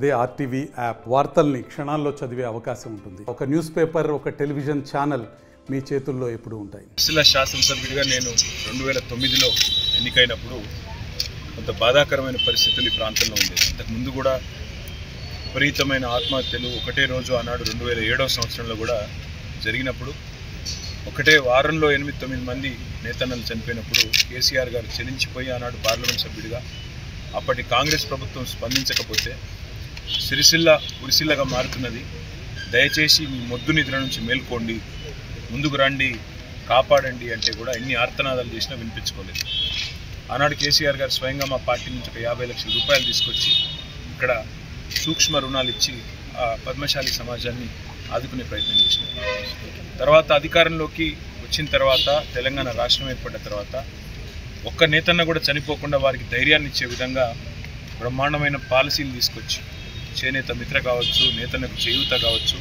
అదే RTV app వార్తల్ని క్షణాల్లో చదివే అవకాశం ఉంటుంది. ఒక న్యూస్ పేపర్, ఒక టెలివిజన్ ఛానల్ మీ చేతుల్లో ఎప్పుడూ ఉంటాయి. శాసనసభ్యుడిగా నేను 2009లో ఎన్నికైనప్పుడు కొంత బాధాకరమైన పరిస్థితులు ఈ ప్రాంతంలో ఉండేది. అంతకుముందు కూడా విపరీతమైన ఆత్మహత్యలు ఒకటే రోజు ఆనాడు 2007వ సంవత్సరంలో కూడా జరిగినప్పుడు ఒకటే వారంలో 8-9 మంది నేతన్నలు చనిపోయినప్పుడు కేసీఆర్ గారు చెలించిపోయి ఆనాడు పార్లమెంట్ సభ్యుడిగా అప్పటి కాంగ్రెస్ ప్రభుత్వం స్పందించకపోతే సిరిసిల్ల ఉరిసిల్లగా మారుతున్నది, దయచేసి మీ మొద్దు నిద్ర నుంచి మేల్కోండి, ముందుకు రండి, కాపాడండి అంటే కూడా ఎన్ని ఆర్తనాదాలు చేసినా వినిపించుకోలేదు. ఆనాడు కేసీఆర్ గారు స్వయంగా మా పార్టీ నుంచి ఒక 50 లక్షల రూపాయలు తీసుకొచ్చి ఇక్కడ సూక్ష్మ రుణాలు ఇచ్చి ఆ పద్మశాలి సమాజాన్ని ఆదుకునే ప్రయత్నం చేసినారు. తర్వాత అధికారంలోకి వచ్చిన తర్వాత తెలంగాణ రాష్ట్రం ఏర్పడ్డ తర్వాత ఒక్క నేతన్న కూడా చనిపోకుండా వారికి ధైర్యాన్ని ఇచ్చే విధంగా బ్రహ్మాండమైన పాలసీలు తీసుకొచ్చి చేనేత మిత్ర కావచ్చు, నేతన్నకు చేయూత కావచ్చు,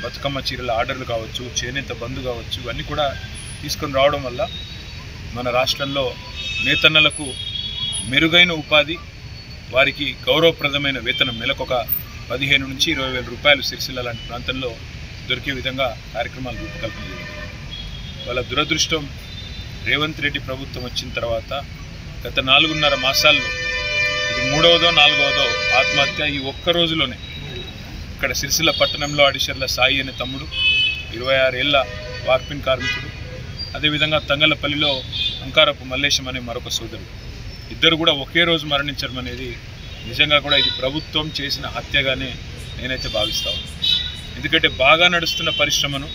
బతుకమ్మ చీరల ఆర్డర్లు కావచ్చు, చేనేత బంధు కావచ్చు, ఇవన్నీ కూడా తీసుకొని రావడం వల్ల మన రాష్ట్రంలో నేతన్నలకు మెరుగైన ఉపాధి, వారికి గౌరవప్రదమైన వేతనం నెలకొక 15 నుంచి 20 వేల రూపాయలు సిరిసిల్ల లాంటి ప్రాంతంలో దొరికే విధంగా కార్యక్రమాలు రూపకల్పన జరిగింది. వాళ్ళ దురదృష్టం రేవంత్ రెడ్డి ప్రభుత్వం వచ్చిన తర్వాత గత 4.5 మాసాల్లో ఇది 3వదో 4వదో ఆత్మహత్య ఈ ఒక్క రోజులోనే. ఇక్కడ సిరిసిల్ల పట్టణంలో అడిషర్ల సాయి అనే తమ్ముడు, 26 ఏళ్ల వార్పిన్ కార్మికుడు, అదేవిధంగా తంగలపల్లిలో అంకారపు మల్లేశం అనే మరొక సోదరుడు, ఇద్దరు కూడా ఒకే రోజు మరణించడం అనేది నిజంగా కూడా ఇది ప్రభుత్వం చేసిన హత్యగానే నేనైతే భావిస్తాను. ఎందుకంటే బాగా నడుస్తున్న పరిశ్రమను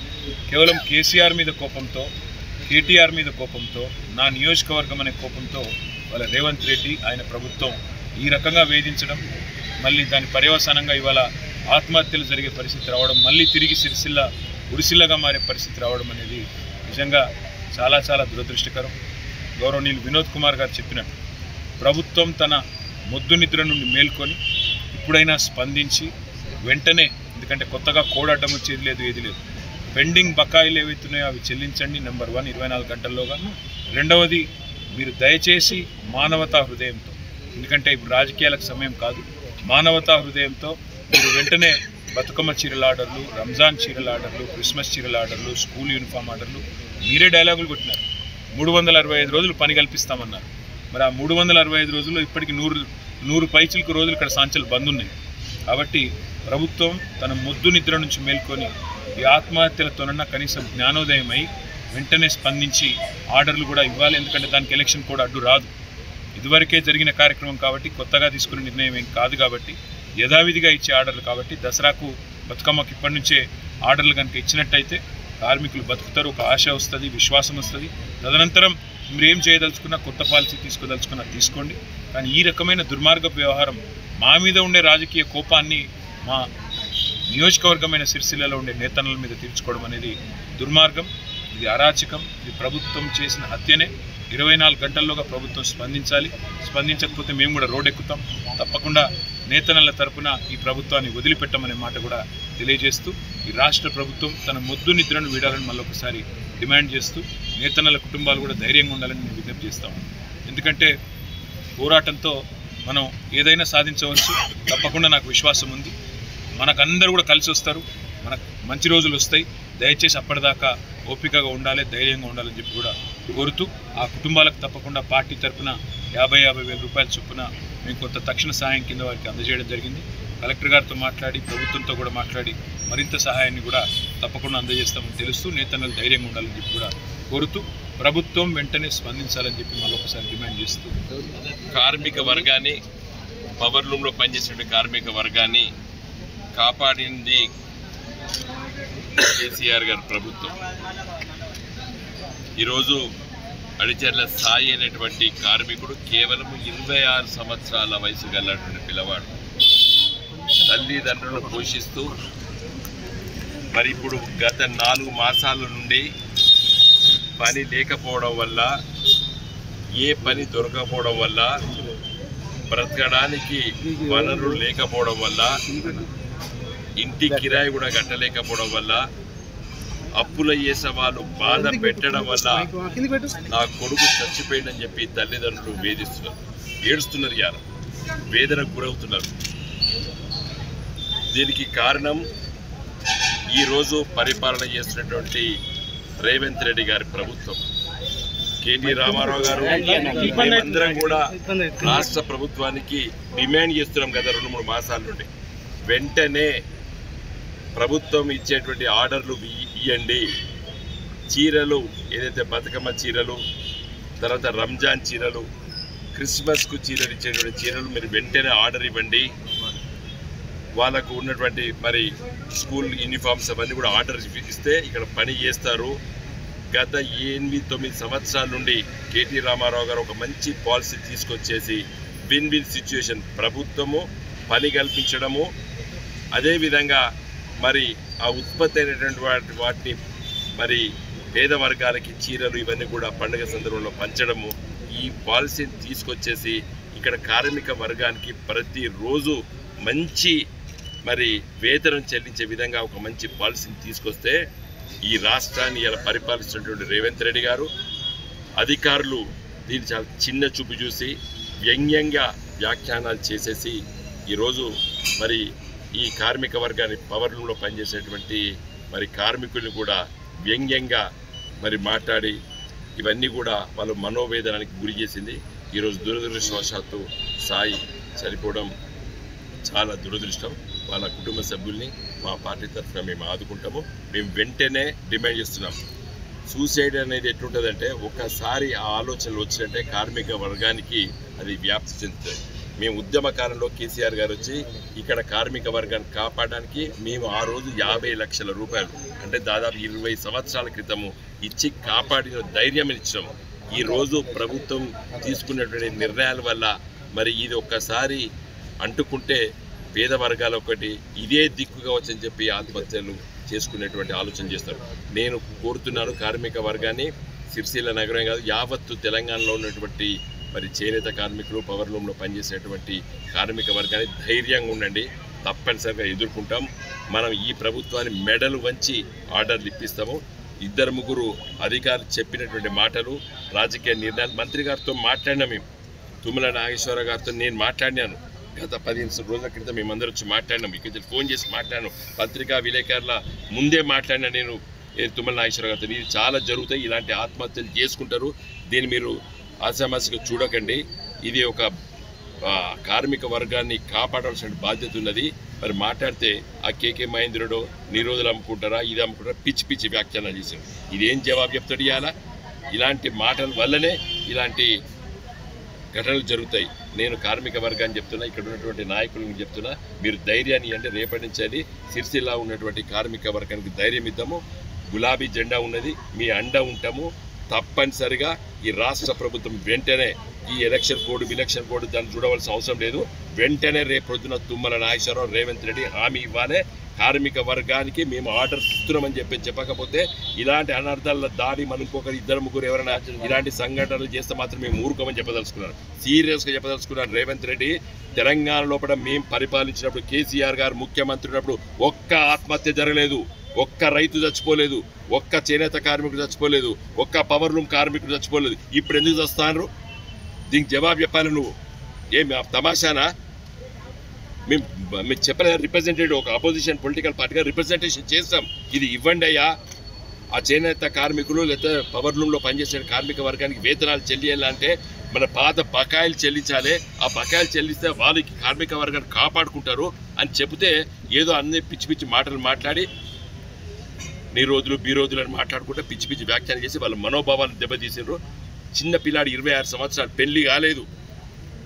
కేవలం కేసీఆర్ మీద కోపంతో, కేటీఆర్ మీద కోపంతో, నా నియోజకవర్గం అనే కోపంతో వాళ్ళ రేవంత్ రెడ్డి ఆయన ప్రభుత్వం ఈ రకంగా వేధించడం, మళ్ళీ దాని పర్యవసానంగా ఇవాళ ఆత్మహత్యలు జరిగే పరిస్థితి రావడం, మళ్ళీ తిరిగి సిరిసిల్ల ఉరిసిల్లగా మారే పరిస్థితి రావడం అనేది నిజంగా చాలా చాలా దురదృష్టకరం. గౌరవనీయులు వినోద్ కుమార్ గారు చెప్పినట్టు ప్రభుత్వం తన మొద్దు నిద్ర నుండి మేల్కొని ఇప్పుడైనా స్పందించి వెంటనే, ఎందుకంటే కొత్తగా కోడ్ అడ్డం వచ్చేది లేదు, ఏది లేదు, పెండింగ్ బకాయిలు ఏవైతున్నాయో అవి చెల్లించండి. నెంబర్ 1 24 గంటల్లోగా. రెండవది, మీరు దయచేసి మానవతా హృదయంతో, ఎందుకంటే ఇప్పుడు రాజకీయాలకు సమయం కాదు, మానవతా హృదయంతో మీరు వెంటనే బతుకమ్మ చీరల ఆర్డర్లు, రంజాన్ చీరల ఆర్డర్లు, క్రిస్మస్ చీరల ఆర్డర్లు, స్కూల్ యూనిఫామ్ ఆర్డర్లు, మీరే డైలాగులు కొట్టినారు. 365 రోజులు పని కల్పిస్తామన్నారు. మరి ఆ 365 రోజుల్లో ఇప్పటికీ 100 పైచిలకు రోజులు ఇక్కడ సాంచలు బంద్ ఉన్నాయి. కాబట్టి ప్రభుత్వం తన మొద్దు నిద్ర నుంచి మేల్కొని ఈ ఆత్మహత్యలతోనన్నా కనీసం జ్ఞానోదయమై వెంటనే స్పందించి ఆర్డర్లు కూడా ఇవ్వాలి. ఎందుకంటే దానికి ఎలక్షన్ కూడా అడ్డు రాదు. ఇదివరకే జరిగిన కార్యక్రమం కాబట్టి, కొత్తగా తీసుకునే నిర్ణయం ఏం కాదు కాబట్టి, యథావిధిగా ఇచ్చే ఆర్డర్లు కాబట్టి దసరాకు బతుకమ్మకు ఇప్పటి నుంచే ఆర్డర్లు కనుక ఇచ్చినట్టయితే కార్మికులు బతుకుతారు, ఒక ఆశ వస్తుంది, విశ్వాసం వస్తుంది. తదనంతరం మీరు ఏం చేయదలుచుకున్నా, కొత్త పాలసీ తీసుకోదలుచుకున్నా తీసుకోండి. కానీ ఈ రకమైన దుర్మార్గపు వ్యవహారం, మా మీద ఉండే రాజకీయ కోపాన్ని మా నియోజకవర్గమైన సిరిసిల్లలో ఉండే నేతన్నల మీద తీర్చుకోవడం అనేది దుర్మార్గం, ఇది అరాచకం, ఇది ప్రభుత్వం చేసిన హత్యనే. 24 గంటల్లోగా ప్రభుత్వం స్పందించాలి. స్పందించకపోతే మేము కూడా రోడ్ ఎక్కుతాం. తప్పకుండా నేతన్నల తరపున ఈ ప్రభుత్వాన్ని వదిలిపెట్టమనే మాట కూడా తెలియజేస్తూ, ఈ రాష్ట్ర ప్రభుత్వం తన మొద్దు నిద్రను వీడాలని మళ్ళొకసారి డిమాండ్ చేస్తూ, నేతన్నల కుటుంబాలు కూడా ధైర్యంగా ఉండాలని మేము విజ్ఞప్తి చేస్తాము. ఎందుకంటే పోరాటంతో మనం ఏదైనా సాధించవచ్చు, తప్పకుండా నాకు విశ్వాసం ఉంది. మనకందరూ కూడా కలిసి వస్తారు, మనకు మంచి రోజులు వస్తాయి. దయచేసి అప్పటిదాకా ఓపికగా ఉండాలి, ధైర్యంగా ఉండాలని చెప్పి కూడా కోరుతూ, ఆ కుటుంబాలకు తప్పకుండా పార్టీ తరఫున 50 వేల రూపాయల చొప్పున మేము కొంత తక్షణ సహాయం కింద వారికి అందజేయడం జరిగింది. కలెక్టర్ గారితో మాట్లాడి, ప్రభుత్వంతో కూడా మాట్లాడి మరింత సహాయాన్ని కూడా తప్పకుండా అందజేస్తామని తెలుస్తూ, నేతన్నలు ధైర్యంగా ఉండాలని చెప్పి కూడా కోరుతూ, ప్రభుత్వం వెంటనే స్పందించాలని చెప్పి మళ్ళీ ఒకసారి డిమాండ్ చేస్తూ, కార్మిక వర్గాన్ని, పవర్ లూమ్లో పనిచేసే కార్మిక వర్గాన్ని కాపాడింది కేసీఆర్ గారి ప్రభుత్వం. ఈరోజు అడిచర్ల సాయి అనేటువంటి కార్మికుడు కేవలం 26 సంవత్సరాల వయసు గలటువంటి పిల్లవాడు, తల్లిదండ్రులను పోషిస్తూ మరి ఇప్పుడు గత 4 మాసాల నుండి పని లేకపోవడం వల్ల, ఏ పని దొరకపోవడం వల్ల, బ్రతకడానికి వనరులు లేకపోవడం వల్ల, ఇంటి కిరాయి కూడా కట్టలేకపోవడం వల్ల, అప్పుల చేసే వాళ్ళు బాధ పెట్టడం వల్ల నా కొడుకు చచ్చిపోయిందని చెప్పి తల్లిదండ్రులు వేధిస్తున్నారు, ఏడుస్తున్నారు, వేదనకు గురవుతున్నారు. దీనికి కారణం ఈరోజు పరిపాలన చేస్తున్నటువంటి రేవంత్ రెడ్డి గారి ప్రభుత్వం. కేటీ రామారావు గారు మేమందరం కూడా రాష్ట్ర ప్రభుత్వానికి డిమాండ్ చేస్తున్నాం గత 2-3 మాసాల నుండి. వెంటనే ప్రభుత్వం ఇచ్చేటువంటి ఆర్డర్లు ఇవ్వండి. చీరలు ఏదైతే బతుకమ్మ చీరలు, తర్వాత రంజాన్ చీరలు, క్రిస్మస్కు చీరలు ఇచ్చేటువంటి చీరలు మీరు వెంటనే ఆర్డర్ ఇవ్వండి. వాళ్ళకు ఉన్నటువంటి మరి స్కూల్ యూనిఫామ్స్ అవన్నీ కూడా ఆర్డర్ ఇస్తే ఇక్కడ పని చేస్తారు. గత 8-9 సంవత్సరాల నుండి కేటీ రామారావు గారు ఒక మంచి పాలసీ తీసుకొచ్చేసి విన్ విన్ సిచ్యుయేషన్, ప్రభుత్వము పని కల్పించడము, అదేవిధంగా మరి ఆ ఉత్పత్తి అయినటువంటి వాటిని మరి పేద వర్గాలకి చీరలు ఇవన్నీ కూడా పండుగ సందర్భంలో పంచడము, ఈ పాలసీని తీసుకొచ్చేసి ఇక్కడ కార్మిక వర్గానికి ప్రతిరోజు మంచి మరి వేతనం చెల్లించే విధంగా ఒక మంచి పాలసీని తీసుకొస్తే ఈ రాష్ట్రాన్ని ఇలా పరిపాలిస్తున్నటువంటి రేవంత్ రెడ్డి గారు అధికారులు దీన్ని చాలా చిన్న చూపు చూసి వ్యంగ్యంగా వ్యాఖ్యానాలు చేసేసి ఈరోజు మరి ఈ కార్మిక వర్గాన్ని పవర్ లూమ్లో పనిచేసేటువంటి మరి కార్మికుల్ని కూడా వ్యంగ్యంగా మరి మాట్లాడి ఇవన్నీ కూడా వాళ్ళు మనోవేదనానికి గురి చేసింది. ఈరోజు దురదృష్టవశాత్తు సాయి చనిపోవడం చాలా దురదృష్టం. వాళ్ళ కుటుంబ సభ్యుల్ని మా పార్టీ తరఫున మేము ఆదుకుంటాము. మేము వెంటనే డిమాండ్ చేస్తున్నాం. సూసైడ్ అనేది ఎట్లుంటుందంటే ఒకసారి ఆ ఆలోచనలు వచ్చినట్టే కార్మిక వర్గానికి అది వ్యాప్తి చెందుతుంది. మేము ఉద్యమకాలంలో కేసీఆర్ గారు వచ్చి ఇక్కడ కార్మిక వర్గాన్ని కాపాడడానికి మేము ఆ రోజు 50 లక్షల రూపాయలు అంటే దాదాపు 20 సంవత్సరాల క్రితము ఇచ్చి కాపాడిన ధైర్యం ఇచ్చాము. ఈరోజు ప్రభుత్వం తీసుకున్నటువంటి నిర్ణయాల వల్ల మరి ఇది ఒక్కసారి అంటుకుంటే పేద వర్గాలు ఒకటి ఇదే దిక్కుగా వచ్చని చెప్పి ఆత్మహత్యలు చేసుకునేటువంటి ఆలోచన చేస్తారు. నేను కోరుతున్నాను కార్మిక వర్గాన్ని, సిరిసిల్ల నగరం కాదు యావత్తు తెలంగాణలో ఉన్నటువంటి మరి చేనేత కార్మికులు, పవర్ లూమ్లో పనిచేసేటువంటి కార్మిక వర్గాన్ని ధైర్యంగా ఉండండి, తప్పనిసరిగా ఎదుర్కొంటాం. మనం ఈ ప్రభుత్వాన్ని మెడలు వంచి ఆర్డర్లు ఇప్పిస్తాము. 2-3 అధికారులు చెప్పినటువంటి మాటలు, రాజకీయ నిర్ణయాలు మంత్రి గారితో మాట్లాడినా, మేము తుమ్మల నాగేశ్వరరావు గారితో నేను మాట్లాడినాను. గత 15 రోజుల క్రితం మేమందరూ వచ్చి మాట్లాడినాం. ఇక్కడ ఫోన్ చేసి మాట్లాడాను. పత్రికా విలేకరుల ముందే మాట్లాడినా నేను తుమ్మల నాగేశ్వరరావు గారితో. ఇది చాలా జరుగుతాయి, ఇలాంటి ఆత్మహత్యలు చేసుకుంటారు. దీన్ని మీరు ఆశామాసిగా చూడకండి. ఇది ఒక కార్మిక వర్గాన్ని కాపాడాల్సిన బాధ్యత ఉన్నది. మరి మాట్లాడితే ఆ కేకే మహేంద్రుడు నిరోధులు అమ్ముకుంటారా, ఇది అమ్ముకుంటారా, పిచ్చి పిచ్చి వ్యాఖ్యానాలు చేశారు. ఇదేం జవాబు చెప్తాడు? ఇవాళ ఇలాంటి మాటల వల్లనే ఇలాంటి ఘటనలు జరుగుతాయి. నేను కార్మిక వర్గాన్ని చెప్తున్నా, ఇక్కడ ఉన్నటువంటి నాయకులను చెప్తున్నా, మీరు ధైర్యాన్ని అంటే రేపటి నుంచి అది సిరిసిల్ల ఉన్నటువంటి కార్మిక వర్గానికి ధైర్యం ఇద్దాము. గులాబీ జెండా ఉన్నది, మీ అండ ఉంటాము. తప్పనిసరిగా ఈ రాష్ట్ర ప్రభుత్వం వెంటనే ఈ ఎలక్షన్ కోడ్, విలక్షన్ కోడ్ దాన్ని చూడవలసిన అవసరం లేదు. వెంటనే రేపు పొద్దున తుమ్మల నాగేశ్వరరావు, రేవంత్ రెడ్డి హామీ ఇవ్వాలి. కార్మిక వర్గానికి మేము ఆర్డర్ ఇస్తున్నామని చెప్పకపోతే ఇలాంటి అనర్థాల దాడి మనం ఇంకొకరు 2-3 ఎవరైనా ఇలాంటి సంఘటనలు చేస్తే మాత్రం మేము ఊరుకోమని చెప్పదలుచుకున్నాను. సీరియస్గా చెప్పదలుచుకున్నాను. రేవంత్ రెడ్డి, తెలంగాణ లోపల మేము పరిపాలించినప్పుడు, కేసీఆర్ గారు ముఖ్యమంత్రి ఉన్నప్పుడు ఒక్క ఆత్మహత్య జరగలేదు, ఒక్క రైతు చచ్చిపోలేదు, ఒక్క చేనేత కార్మికుడు చచ్చిపోలేదు, ఒక్క పవర్ లూమ్ కార్మికుడు చచ్చిపోలేదు. ఇప్పుడు ఎందుకు చస్తున్నారు? దీనికి జవాబు చెప్పాలి. నువ్వు ఏం తమాషానా? మేము చెప్పలేదు. రిప్రజెంటేటివ్ ఒక అపోజిషన్ పొలిటికల్ పార్టీగా రిప్రజెంటేషన్ చేస్తాం. ఇది ఇవ్వండి అయ్యా. ఆ చేనేత కార్మికులు లేదా పవర్ లూమ్లో పనిచేసే కార్మిక వర్గానికి వేతనాలు చెల్లియాలంటే మన పాత బకాయిలు చెల్లించాలి. ఆ బకాయిలు చెల్లిస్తే వాళ్ళకి కార్మిక వర్గాన్ని కాపాడుకుంటారు అని చెబితే ఏదో అన్ని పిచ్చి పిచ్చి మాటలు మాట్లాడి నిరోధులు బీరోధులు అని మాట్లాడుకుంటే పిచ్చి పిచ్చి వ్యాఖ్యానం చేసి వాళ్ళ మనోభావాలను దెబ్బతీసినారు. చిన్న పిల్లాడు 26 సంవత్సరాలు, పెళ్లి కాలేదు.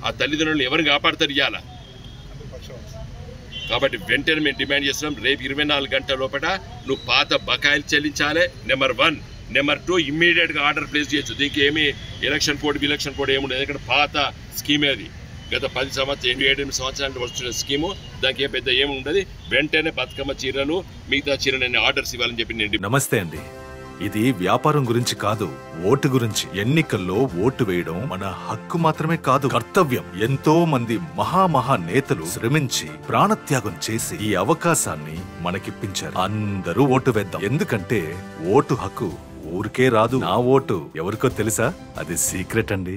ఆ తల్లిదండ్రులు ఎవరిని కాపాడతారు ఇవ్వాల? కాబట్టి వెంటనే మేము డిమాండ్ చేస్తున్నాం, రేపు 24 గంటల లోపల నువ్వు పాత బకాయిలు చెల్లించాలి. నెంబర్ 1. నెంబర్ 2, ఇమ్మీడియట్గా ఆర్డర్ ప్లేస్ చేయొచ్చు. దీనికి ఏమి ఎలక్షన్ కోడ్, విలక్షన్ కోడ్ ఏముండదు. ఎందుకంటే పాత స్కీమే అది. గత 10 సంవత్సరాలు 8 సంవత్సరాలు వస్తున్న స్కీము. దానికి పెద్ద ఏమి ఉండదు. వెంటనే బతుకమ్మ చీరలు, మిగతా చీరలు ఆర్డర్స్ ఇవ్వాలని చెప్పి నేను. నమస్తే అండి. ఇది వ్యాపారం గురించి కాదు, ఓటు గురించి. ఎన్నికల్లో ఓటు వేయడం మన హక్కు మాత్రమే కాదు, కర్తవ్యం. ఎంతో మంది మహా నేతలు శ్రమించి ప్రాణత్యాగం చేసి ఈ అవకాశాన్ని మనకిప్పించారు. అందరూ ఓటు వేద్దాం. ఎందుకంటే ఓటు హక్కు ఊరికే రాదు. నా ఓటు ఎవరికో తెలుసా? అది సీక్రెట్ అండి.